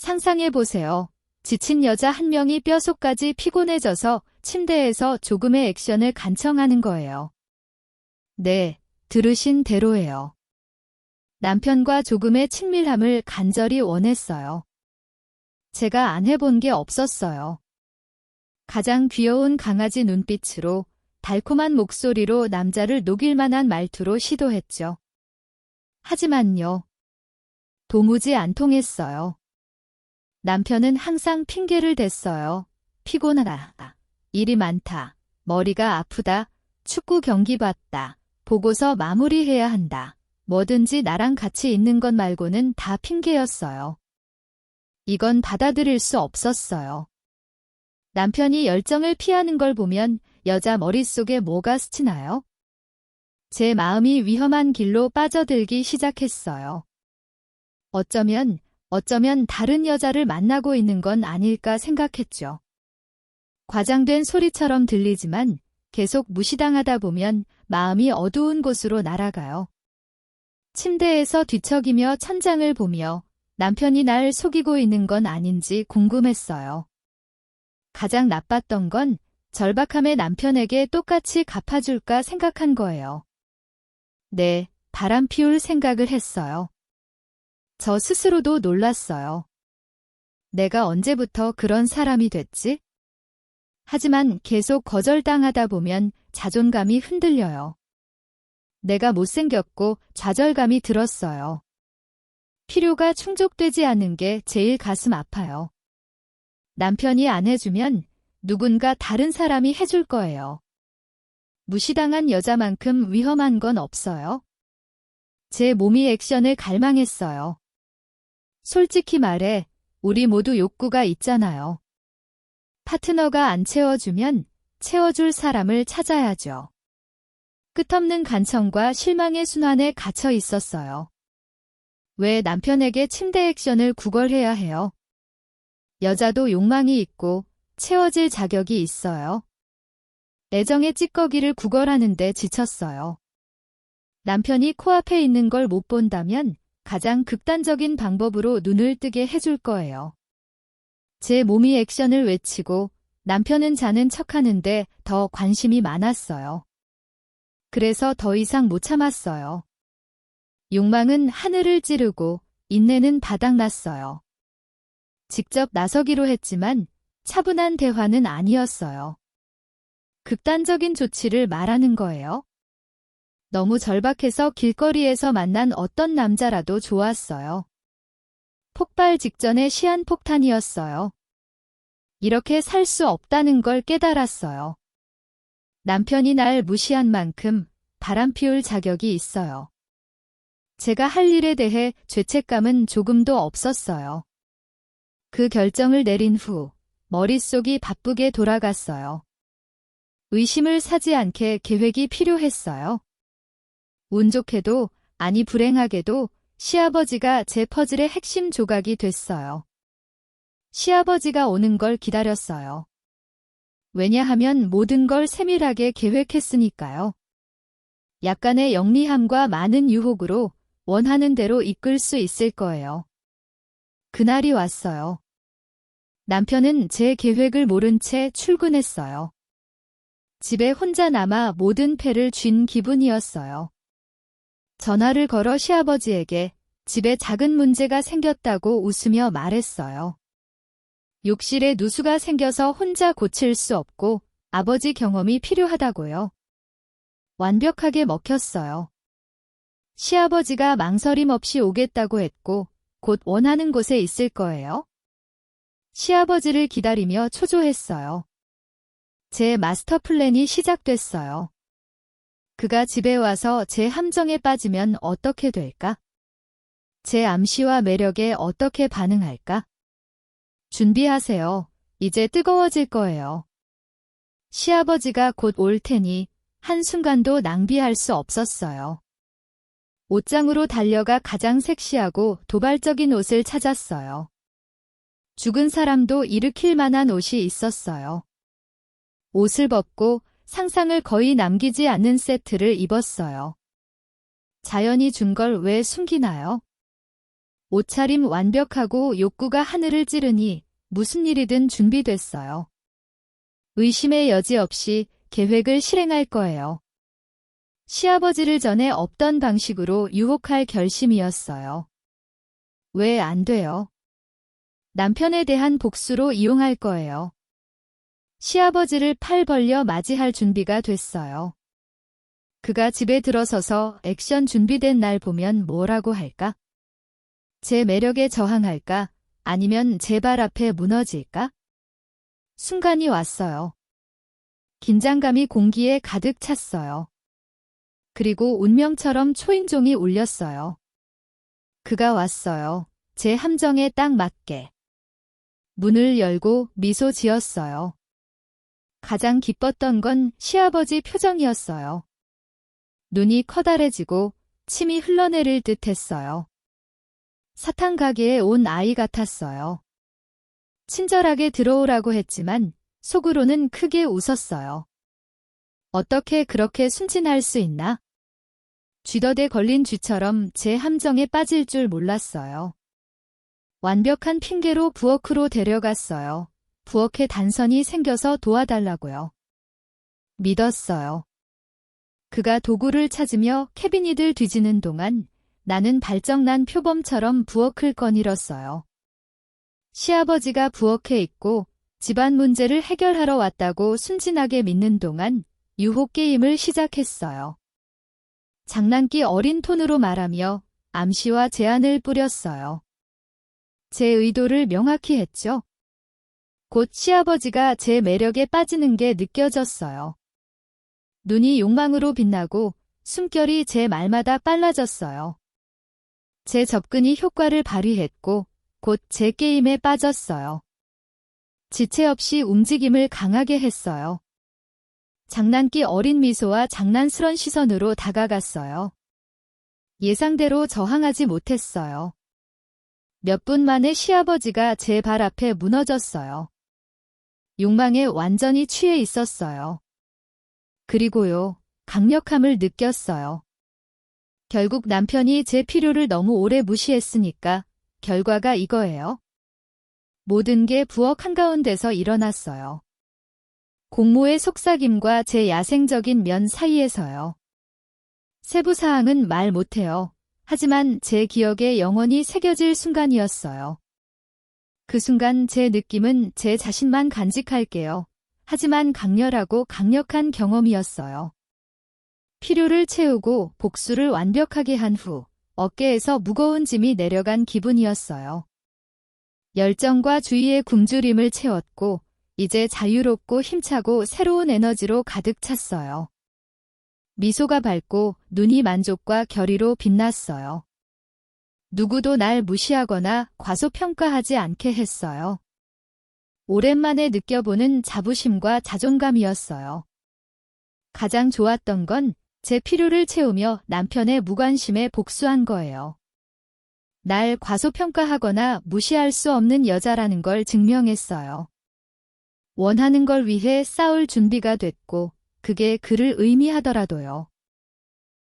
상상해보세요. 지친 여자 한 명이 뼛속까지 피곤해져서 침대에서 조금의 액션을 간청하는 거예요. 네, 들으신 대로예요. 남편과 조금의 친밀함을 간절히 원했어요. 제가 안 해본 게 없었어요. 가장 귀여운 강아지 눈빛으로 달콤한 목소리로 남자를 녹일 만한 말투로 시도했죠. 하지만요. 도무지 안 통했어요. 남편은 항상 핑계를 댔어요. 피곤하다. 일이 많다. 머리가 아프다. 축구 경기 봤다. 보고서 마무리해야 한다. 뭐든지 나랑 같이 있는 것 말고는 다 핑계였어요. 이건 받아들일 수 없었어요. 남편이 열정을 피하는 걸 보면 여자 머릿속에 뭐가 스치나요? 제 마음이 위험한 길로 빠져들기 시작했어요. 어쩌면 다른 여자를 만나고 있는 건 아닐까 생각했죠. 과장된 소리처럼 들리지만 계속 무시당하다 보면 마음이 어두운 곳으로 날아가요. 침대에서 뒤척이며 천장을 보며 남편이 날 속이고 있는 건 아닌지 궁금했어요. 가장 나빴던 건 절박함에 남편에게 똑같이 갚아줄까 생각한 거예요. 네, 바람 피울 생각을 했어요. 저 스스로도 놀랐어요. 내가 언제부터 그런 사람이 됐지? 하지만 계속 거절당하다 보면 자존감이 흔들려요. 내가 못생겼고 좌절감이 들었어요. 필요가 충족되지 않은 게 제일 가슴 아파요. 남편이 안 해주면 누군가 다른 사람이 해줄 거예요. 무시당한 여자만큼 위험한 건 없어요. 제 몸이 액션을 갈망했어요. 솔직히 말해, 우리 모두 욕구가 있잖아요. 파트너가 안 채워주면 채워줄 사람을 찾아야죠. 끝없는 간청과 실망의 순환에 갇혀 있었어요. 왜 남편에게 침대 액션을 구걸해야 해요? 여자도 욕망이 있고 채워질 자격이 있어요. 애정의 찌꺼기를 구걸하는데 지쳤어요. 남편이 코앞에 있는 걸 못 본다면 가장 극단적인 방법으로 눈을 뜨게 해줄 거예요. 제 몸이 액션을 외치고 남편은 자는 척하는데 더 관심이 많았어요. 그래서 더 이상 못 참았어요. 욕망은 하늘을 찌르고 인내는 바닥났어요. 직접 나서기로 했지만 차분한 대화는 아니었어요. 극단적인 조치를 말하는 거예요. 너무 절박해서 길거리에서 만난 어떤 남자라도 좋았어요. 폭발 직전의 시한폭탄이었어요. 이렇게 살 수 없다는 걸 깨달았어요. 남편이 날 무시한 만큼 바람 피울 자격이 있어요. 제가 할 일에 대해 죄책감은 조금도 없었어요. 그 결정을 내린 후 머릿속이 바쁘게 돌아갔어요. 의심을 사지 않게 계획이 필요했어요. 운 좋게도, 아니 불행하게도 시아버지가 제 퍼즐의 핵심 조각이 됐어요. 시아버지가 오는 걸 기다렸어요. 왜냐하면 모든 걸 세밀하게 계획했으니까요. 약간의 영리함과 많은 유혹으로 원하는 대로 이끌 수 있을 거예요. 그날이 왔어요. 남편은 제 계획을 모른 채 출근했어요. 집에 혼자 남아 모든 패를 쥔 기분이었어요. 전화를 걸어 시아버지에게 집에 작은 문제가 생겼다고 웃으며 말했어요. 욕실에 누수가 생겨서 혼자 고칠 수 없고 아버지 경험이 필요하다고요. 완벽하게 먹혔어요. 시아버지가 망설임 없이 오겠다고 했고 곧 원하는 곳에 있을 거예요. 시아버지를 기다리며 초조했어요. 제 마스터 플랜이 시작됐어요. 그가 집에 와서 제 함정에 빠지면 어떻게 될까? 제 암시와 매력에 어떻게 반응할까? 준비하세요. 이제 뜨거워질 거예요. 시아버지가 곧 올 테니 한순간도 낭비할 수 없었어요. 옷장으로 달려가 가장 섹시하고 도발적인 옷을 찾았어요. 죽은 사람도 일으킬 만한 옷이 있었어요. 옷을 벗고 상상을 거의 남기지 않는 세트를 입었어요. 자연이 준 걸 왜 숨기나요? 옷차림 완벽하고 욕구가 하늘을 찌르니 무슨 일이든 준비됐어요. 의심의 여지 없이 계획을 실행할 거예요. 시아버지를 전에 없던 방식으로 유혹할 결심이었어요. 왜 안 돼요? 남편에 대한 복수로 이용할 거예요. 시아버지를 팔 벌려 맞이할 준비가 됐어요. 그가 집에 들어서서 액션 준비된 날 보면 뭐라고 할까? 제 매력에 저항할까? 아니면 제 발 앞에 무너질까? 순간이 왔어요. 긴장감이 공기에 가득 찼어요. 그리고 운명처럼 초인종이 울렸어요. 그가 왔어요. 제 함정에 딱 맞게. 문을 열고 미소 지었어요. 가장 기뻤던 건 시아버지 표정이었어요. 눈이 커다래지고 침이 흘러내릴 듯 했어요. 사탕 가게에 온 아이 같았어요. 친절하게 들어오라고 했지만 속으로는 크게 웃었어요. 어떻게 그렇게 순진할 수 있나? 쥐덫에 걸린 쥐처럼 제 함정에 빠질 줄 몰랐어요. 완벽한 핑계로 부엌으로 데려갔어요. 부엌에 단선이 생겨서 도와달라고요. 믿었어요. 그가 도구를 찾으며 캐비닛을 뒤지는 동안 나는 발정난 표범처럼 부엌을 거닐었어요. 시아버지가 부엌에 있고 집안 문제를 해결하러 왔다고 순진하게 믿는 동안 유혹 게임을 시작했어요. 장난기 어린 톤으로 말하며 암시와 제안을 뿌렸어요. 제 의도를 명확히 했죠. 곧 시아버지가 제 매력에 빠지는 게 느껴졌어요. 눈이 욕망으로 빛나고 숨결이 제 말마다 빨라졌어요. 제 접근이 효과를 발휘했고 곧 제 게임에 빠졌어요. 지체 없이 움직임을 강하게 했어요. 장난기 어린 미소와 장난스런 시선으로 다가갔어요. 예상대로 저항하지 못했어요. 몇 분 만에 시아버지가 제 발 앞에 무너졌어요. 욕망에 완전히 취해 있었어요. 그리고요, 강력함을 느꼈어요. 결국 남편이 제 필요를 너무 오래 무시했으니까 결과가 이거예요. 모든 게 부엌 한가운데서 일어났어요. 공모의 속삭임과 제 야생적인 면 사이에서요. 세부 사항은 말 못해요. 하지만 제 기억에 영원히 새겨질 순간이었어요. 그 순간 제 느낌은 제 자신만 간직할게요. 하지만 강렬하고 강력한 경험이었어요. 필요를 채우고 복수를 완벽하게 한 후 어깨에서 무거운 짐이 내려간 기분이었어요. 열정과 주의의 굶주림을 채웠고 이제 자유롭고 힘차고 새로운 에너지로 가득 찼어요. 미소가 밝고 눈이 만족과 결의로 빛났어요. 누구도 날 무시하거나 과소평가하지 않게 했어요. 오랜만에 느껴보는 자부심과 자존감이었어요. 가장 좋았던 건 제 필요를 채우며 남편의 무관심에 복수한 거예요. 날 과소평가하거나 무시할 수 없는 여자라는 걸 증명했어요. 원하는 걸 위해 싸울 준비가 됐고 그게 그를 의미하더라도요.